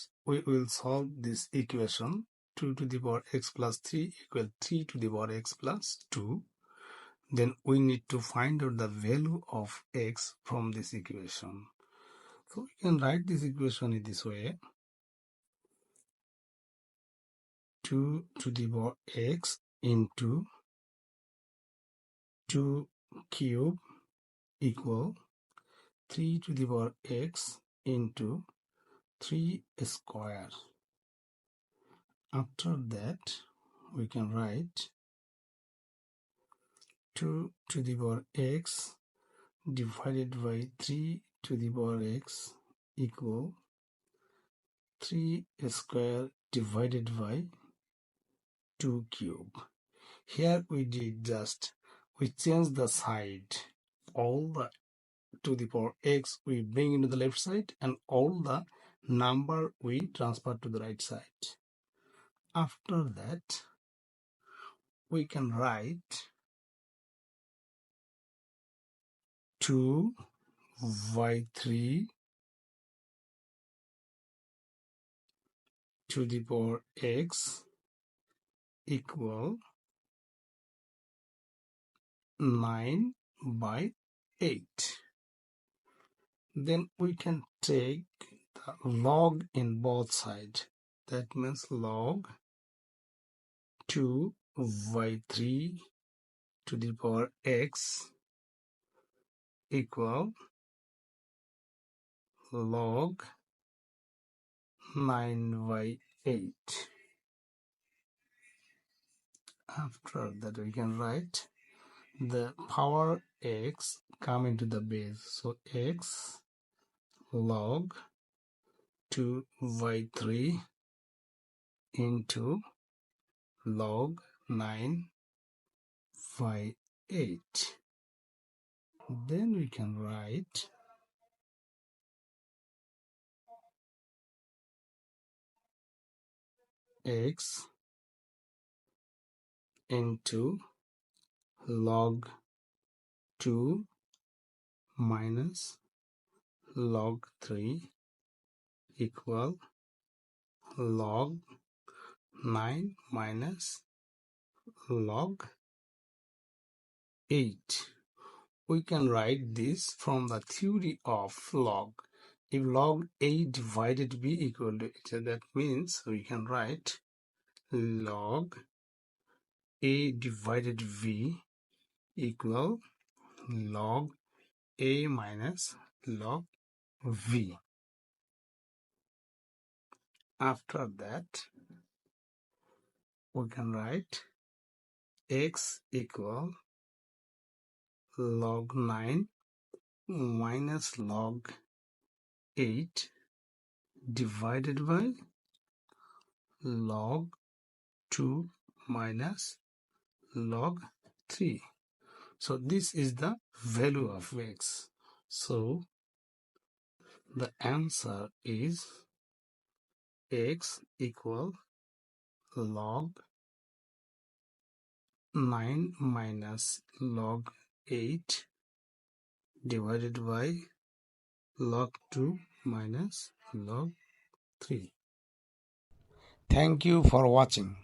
First, we will solve this equation 2 to the power x plus 3 equal 3 to the power x plus 2. Then we need to find out the value of x from this equation. So we can write this equation in this way. 2 to the power x into 2 cube equal 3 to the power x into 3 square. After that, we can write 2 to the power x divided by 3 to the power x equal 3 square divided by 2 cube. Here we change the side. All the to the power x we bring into the left side and all the number we transfer to the right side. After that, we can write 2 by 3 to the power x equal 9 by 8. Then we can take the log in both sides. That means log 2 by 3 to the power x equal log 9 by 8. After that, we can write the power x come into the base. So x log 2 by 3 into log 9 by 8. Then we can write x into log 2 minus log 3 equal log 9 minus log 8. We can write this from the theory of log. If log a divided b equal to it, that means we can write log a divided v equal log a minus log v. After that, we can write x equal log 9 minus log 8 divided by log 2 minus log 3. So this is the value of x. So the answer is x equal log 9 minus log 8 divided by log 2 minus log 3. Thank you for watching.